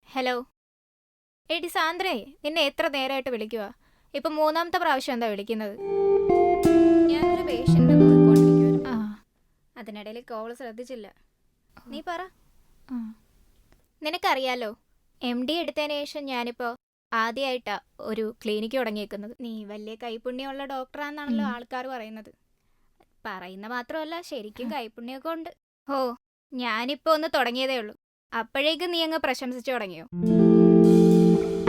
Hello. എടി സാന്ദ്രേ, നിന്നെ എത്ര നേരമായിട്ട് വിളിക്കുക? ഇപ്പൊ മൂന്നാമത്തെ പ്രാവശ്യം എന്താ വിളിക്കുന്നത്? ഞാനൊരു പേഷ്യന്റ് നോക്കിക്കൊണ്ടിരിക്കുവായിരുന്നു. അതിനിടയിൽ കോൾ ശ്രദ്ധിച്ചില്ല. നീ പറ. നിനക്കറിയാലോ, MD എടുത്തതിന് ശേഷം ഞാനിപ്പോ ആദ്യമായിട്ടാ ഒരു ക്ലിനിക്ക് തുടങ്ങിയേക്കുന്നത്. നീ വലിയ കൈപുണ്യമുള്ള ഡോക്ടറാന്നാണല്ലോ ആൾക്കാർ പറയുന്നത്. പറയുന്ന മാത്രമല്ല, ശരിക്കും കൈപുണ്യമൊക്കെ ഉണ്ട്. ഓ, ഞാനിപ്പോ ഒന്ന് തുടങ്ങിയതേ ഉള്ളൂ. അപ്പോഴേക്കും നീ അങ്ങ് പ്രശംസിച്ചു തുടങ്ങിയോ?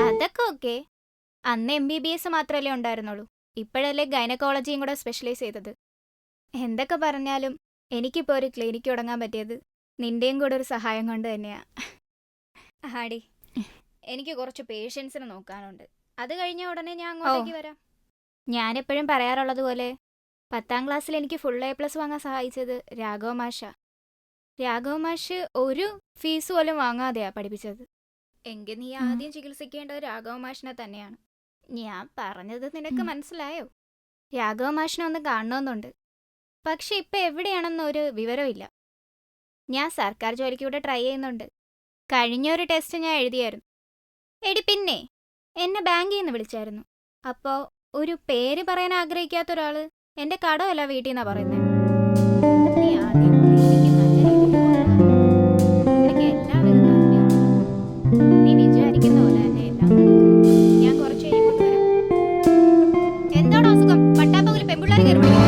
അതൊക്കെ ഓക്കെ. അന്ന് MBBS മാത്രമല്ലേ ഉണ്ടായിരുന്നുള്ളൂ. ഇപ്പോഴല്ലേ ഗൈനക്കോളജിയും കൂടെ സ്പെഷ്യലൈസ് ചെയ്തത്. എന്തൊക്കെ പറഞ്ഞാലും എനിക്കിപ്പോൾ ഒരു ക്ലിനിക്ക് തുടങ്ങാൻ പറ്റിയത് നിന്റെയും കൂടെ ഒരു സഹായം കൊണ്ട് തന്നെയാ. ആടി, എനിക്ക് കുറച്ച് പേഷ്യൻസിനെ നോക്കാനുണ്ട്. അത് കഴിഞ്ഞ ഉടനെ ഞാൻ അങ്ങോട്ടേക്ക് വരാം. ഞാനെപ്പോഴും പറയാറുള്ളത് പോലെ 10ാം ക്ലാസ്സിൽ എനിക്ക് ഫുൾ A+ വാങ്ങാൻ സഹായിച്ചത് രാഘവ മാഷാ. രാഘവ മാഷ് ഒരു ഫീസ് പോലും വാങ്ങാതെയാ പഠിപ്പിച്ചത്. എങ്കിൽ നീ ആദ്യം ചികിത്സിക്കേണ്ടത് രാഘവ മാഷിനെ തന്നെയാണ്. ഞാൻ പറഞ്ഞത് നിനക്ക് മനസ്സിലായോ? രാഘവ മാഷിനെ ഒന്ന് കാണണമെന്നുണ്ട്. പക്ഷെ ഇപ്പം എവിടെയാണെന്നൊരു വിവരമില്ല. ഞാൻ സർക്കാർ ജോലിക്ക് കൂടെ ട്രൈ ചെയ്യുന്നുണ്ട്. കഴിഞ്ഞൊരു ടെസ്റ്റ് ഞാൻ എഴുതിയായിരുന്നു. എടി പിന്നെ, എന്നെ ബാങ്കിൽ നിന്ന് വിളിച്ചായിരുന്നു. അപ്പോൾ ഒരു പേര് പറയാൻ ആഗ്രഹിക്കാത്ത ഒരാൾ എൻ്റെ കടമല്ല വീട്ടിൽ നിന്നാണ് പറയുന്നത്. നീ ആദ്യം ക്ലിനിക്ക് നല്ല രീതിയിൽ കൊണ്ടുപോകാൻ എനിക്ക് എല്ലാവിധ താല്പര്യമുണ്ട്. നീ വിചാരിക്കുന്ന പോലെ തന്നെ എല്ലാം നടക്കും. ഞാൻ കുറച്ച് കഴിയുമ്പോൾ വരാം. എന്താണോ അസുഖം? പട്ടാപ്പകൽ പെൺപിള്ളേർ കയറി പിടിക്കും.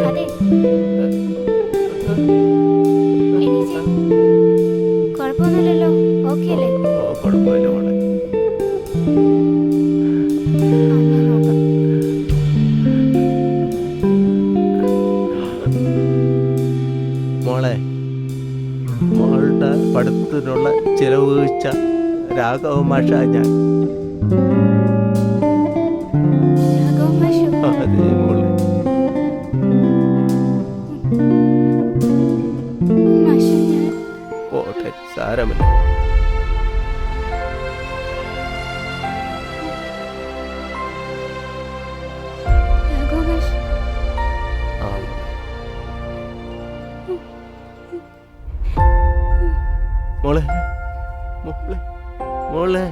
അതെ, എണീച്ചേ. കുഴപ്പമൊന്നുമില്ലല്ലോ, ഓക്കെ അല്ലേ? കുഴപ്പമില്ല മോളെ. ഞാൻ നോക്കാം. മോളെ, മോളുടെ പഠിത്തത്തിനുള്ള ചിലവ് വീഴ്ച രാഘവ മാഷ ഞാൻ. രാഘവ മാഷോ? അതെ മോളെ. മാഷ്, ഞാൻ പോട്ടെ, സാരമില്ല. രാഘവ മാഷ്. ആ മോളെ, മോളെ, മോളെ.